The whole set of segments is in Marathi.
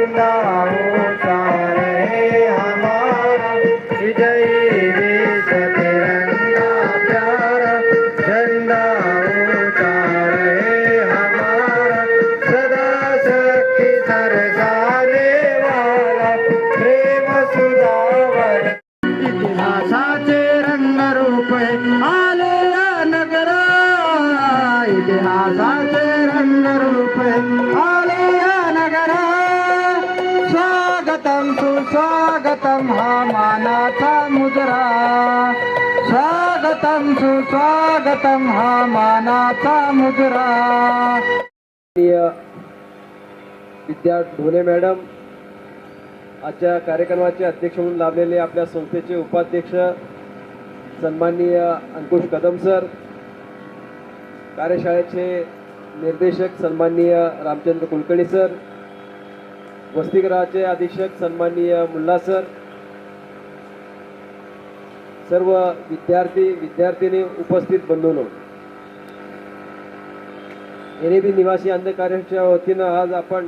झंडा ऊंचा रहे हमारा, विजयी देश तिरंगा प्यारा, झंडा ऊंचा रहे हमारा, सदा शक्ति सरसाने वाला, प्रेम सुधावर इतिहासाचे रंगरूप आले या नगरा, इतिहासाचे रंगरूप आले या नगरा, स्वागतम सुस्वागतम हा मानाचा मुजरा, स्वागतम सुस्वागतम हा मानाचा मुजरा। विद्या ढोले मॅडम आजच्या कार्यक्रमाचे अध्यक्ष म्हणून लाभलेले आपल्या संस्थेचे उपाध्यक्ष सन्माननीय अंकुश कदम सर, कार्यशाळेचे निर्देशक सन्माननीय रामचंद्र कुलकर्णी सर, वसतिगृहाचे अधीक्षक सन्माननीय मुल्ला सर, सर्व विद्यार्थी विद्यार्थिनी उपस्थित बंधूंनो, एनएबी निवासी अंध कार्याच्या वतीनं आज आपण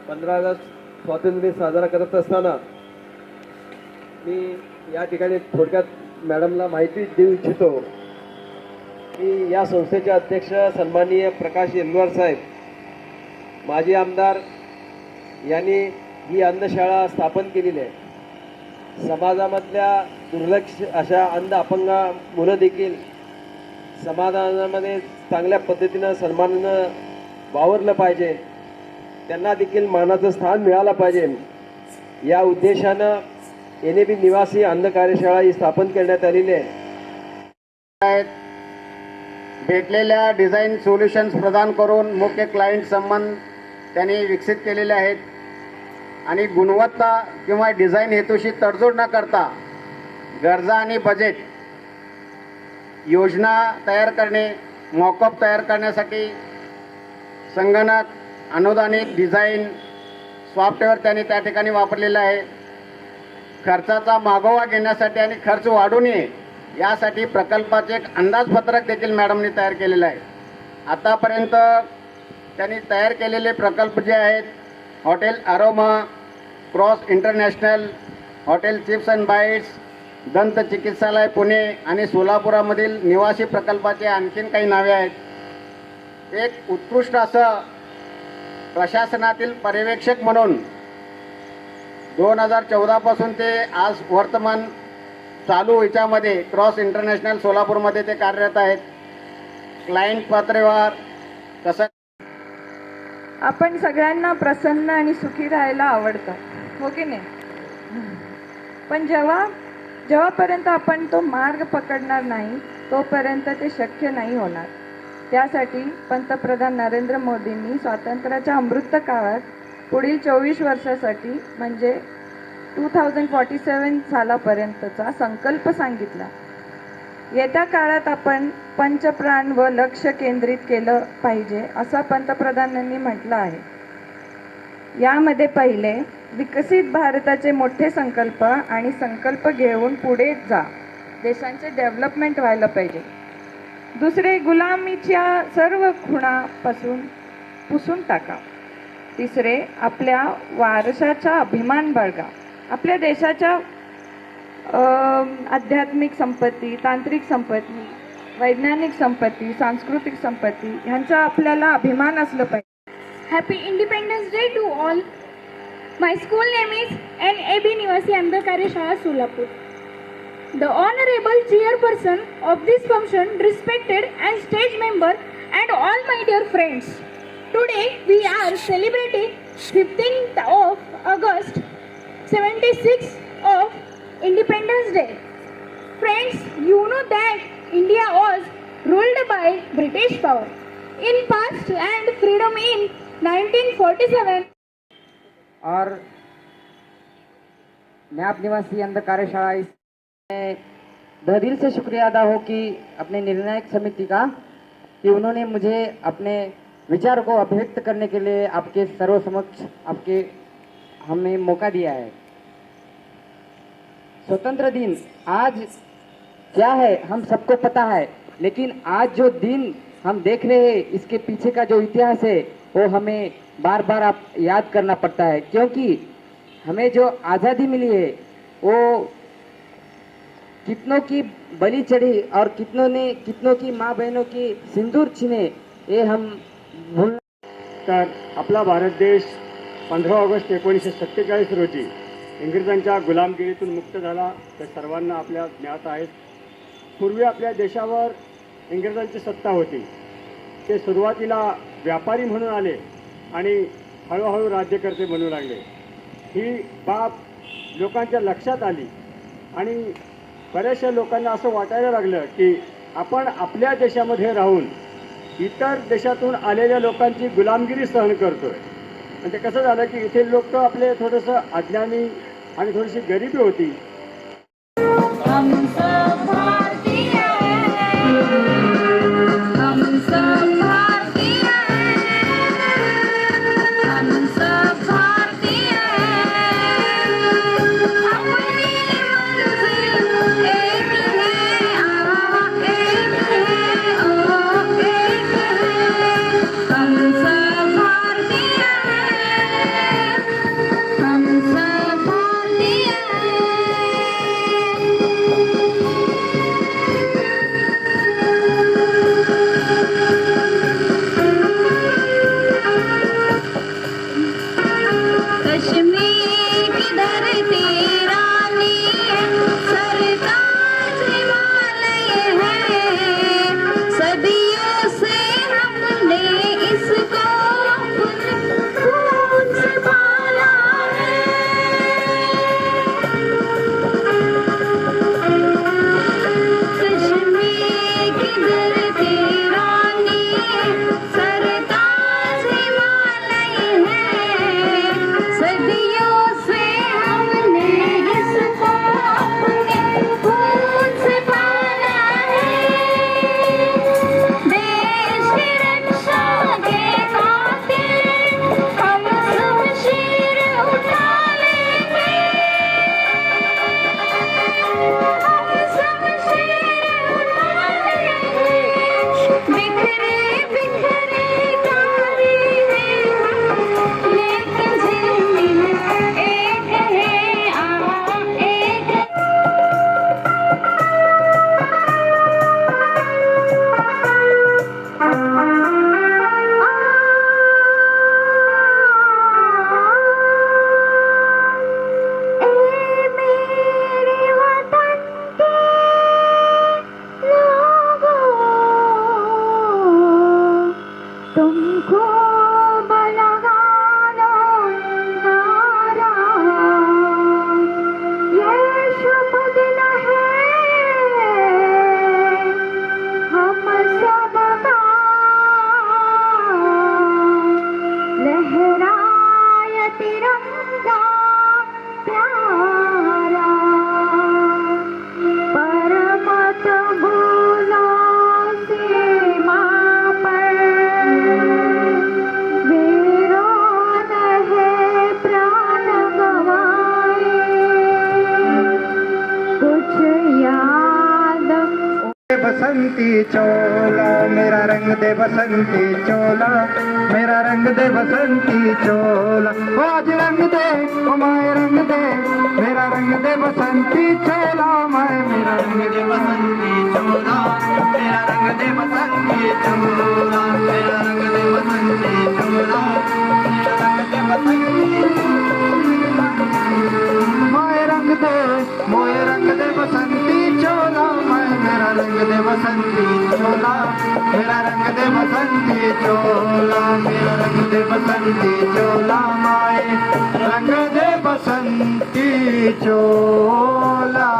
15 ऑगस्ट स्वातंत्र्य दिन साजरा करत असताना मी या ठिकाणी थोडक्यात मॅडमला माहिती देऊ इच्छितो की या संस्थेचे अध्यक्ष सन्माननीय प्रकाश येलवार साहेब, माजी आमदार यांनी ही अंधशाळा स्थापन केलेली आहे। समाजामधल्या दुर्लक्ष अशा अंध अपंग मुलं देखील समाजामध्ये चांगल्या पद्धतीनं सन्मानानं वावरलं पाहिजे, त्यांना देखील मानाचं स्थान मिळालं पाहिजे, या उद्देशानं एनएबी निवासी अंध कार्यशाळा ही स्थापन करण्यात आलेली आहे। भेटलेल्या डिझाईन सोल्युशन्स प्रदान करून मुख्य क्लायंट संबंध त्यांनी विकसित केलेले आहेत आणि गुणवत्ता किंवा डिझाईन हेतूशी तडजोड न करता गरजा आणि बजेट योजना तयार करणे, मॉकअप तयार करण्यासाठी संगणक अनुदानित डिझाईन सॉफ्टवेअर त्यांनी त्या ठिकाणी वापरलेलं आहे। खर्चाचा मागोवा घेण्यासाठी आणि खर्च वाढू नये यासाठी प्रकल्पाचे एक अंदाजपत्रक देखील मॅडमनी तयार केलेलं आहे। आतापर्यंत त्यांनी तयार केलेले प्रकल्प जे आहेत, hotel aroma, cross international, hotel chips and bites, दंत चिकित्सालय पुणे आणि सोलापुरामधील निवासी प्रकल्पाचे आणखीन काही नावे आहेत। एक उत्कृष्ट असं प्रशासनातील पर्यवेक्षक म्हणून 2014 पासून ते आज वर्तमान चालू याच्यामध्ये क्रॉस इंटरनॅशनल सोलापूरमध्ये ते कार्यरत आहेत। क्लायंट पातळीवर कसं आपण सगळ्यांना प्रसन्न आणि सुखी राहायला आवडतं, हो की नाही? पण जेव्हापर्यंत आपण तो मार्ग पकडणार नाही तोपर्यंत ते शक्य नाही होणार। त्यासाठी पंतप्रधान नरेंद्र मोदींनी स्वातंत्र्याच्या अमृत काळात पुढील 24 वर्षासाठी म्हणजे 2047 सालापर्यंतचा संकल्प सांगितला। येत्या काळात आपण पंचप्राण व लक्ष केंद्रित केलं पाहिजे असं पंतप्रधानांनी म्हटलं आहे। यामध्ये पहिले विकसित भारताचे मोठे संकल्प आणि संकल्प घेऊन पुढे जा, देशांचे डेव्हलपमेंट व्हायला पाहिजे। दुसरे गुलामीच्या सर्व खुणापासून पुसून टाका। तिसरे आपल्या वारशाचा अभिमान बाळगा। आपल्या देशाच्या आध्यात्मिक संपत्ती, तांत्रिक संपत्ती, वैज्ञानिक संपत्ती, सांस्कृतिक संपत्ती यांचा आपल्याला अभिमान असलं पाहिजे। Happy Independence Day to all. My school name is NAB Nivasi Andhra Karyashala Solapur. The honorable chairperson of this function, respected and stage member and all my dear friends. Today we are celebrating 15th of August 76 of Independence Day. Friends, you know that India was ruled by British power in past and freedom in 1947. और नैब निवासी अंध कार्यशाला तहे दिल से शुक्रिया अदा हो कि अपने निर्णायक समिति का कि उन्होंने मुझे अपने विचार को अभिव्यक्त करने के लिए आपके सर्व समक्ष हमें मौका दिया है। स्वतंत्र दिन आज क्या है हम सबको पता है, लेकिन आज जो दिन हम देख रहे हैं इसके पीछे का जो इतिहास है वो हमें बार बार आप याद करना पड़ता है, क्योंकि हमें जो आज़ादी मिली है वो कितनों की बलि चढ़ी और कितनों की माँ बहनों की सिंदूर छिने, ये हम भूल। तर आपला भारत देश 15 ऑगस्ट 1947 रोजी इंग्रजांच्या गुलामगिरीतून मुक्त झाला ते सर्वांना आपल्या ज्ञात आहेत. पूर्वी आपल्या देशावर इंग्रजांची सत्ता होती. ते सुरुवातीला व्यापारी म्हणून आले आणि हळूहळू राज्यकर्ते बनू लागले. ही बाब लोकांच्या लक्षात आली आणि बऱ्याचशा लोकांना असं वाटायला लागलं की आपण आपल्या देशामध्ये राहून इतर देशातून आलेल्या लोकांची गुलामगिरी सहन करतोय. म्हणजे कसं झालं की इथे लोक आपले थोडंसं अज्ञानी आणि थोडीशी गरिबी होती. हम सब भारतीय हैं, हम सब भारतीय हैं, हम सब भारतीय हैं, अपनी मंजिल एक है, एक है, एक है, हम सब भारतीय हैं, हम सब भारतीय हैं. कश्मीर की धरती रानी सरताज हिमालय है, सदियों से हमने इसको अपने खून से पाला है. कश्मीर की धरती रानी सरताज हिमालय है, सदियों से हमने इसको अपने खून से पाला है. देश की रक्षा के खातिर हम सब शीर उठा लेंगे, हम सब शीर उठा लेंगे. बिखरे बिखरे तारे हैं हम, लेकिन जिंदगी एक है, एक है. मेरे वतन के लोगों, तुमको लगा लो नारा, ये शुभ दिन है हम सबका, लहराए तिरंगा प्यारा, पर मत भूलो सीमा पर वीरों ने प्राण गंवाए, कुछ याद बसंती चोला मेरा रंग दे बसंती चोला, मेरा रंग दे बसंती चोला. ओ आज रंग दे, ओ माए रंग दे, मेरा रंग दे बसंती चोला, माए मेरा रंग दे बसंती चोला, मेरा रंग दे बसंती चोला, मेरा रंग दे बसंती चोला, मेरा रंग दे बसंती. माए रंग दे, मोए रंग दे बसंती चोला, माए मेरा रंग दे बसंती चोला, मेरा रंग दे बसंती चोला, मेरा रंग दे बसंती चोला, माए रंग दे बसंती चोला.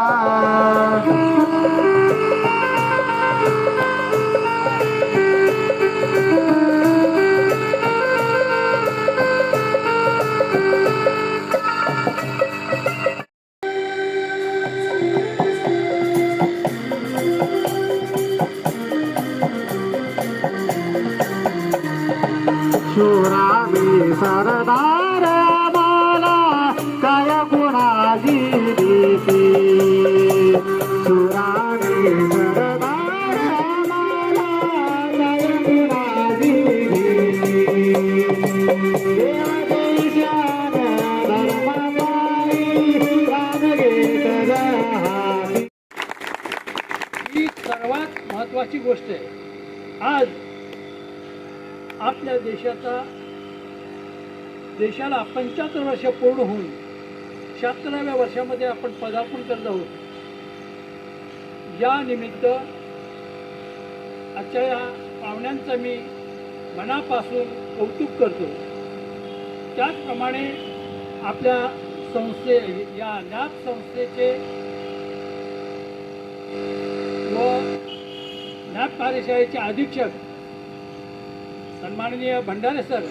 शूरावी सरदार आम्हाला काय गुणाची भीती आज आपल्या देशाला 75 वर्ष पूर्ण होऊन 76व्या वर्षामध्ये आपण पदार्पण करत आहोत. या निमित्त आजच्या या पाहुण्यांचं मी मनापासून कौतुक करतो. त्याचप्रमाणे आपल्या या न्याप संस्थेचे व न्याप कार्यशाळेचे अधीक्षक सन्माननीय भंडारे सर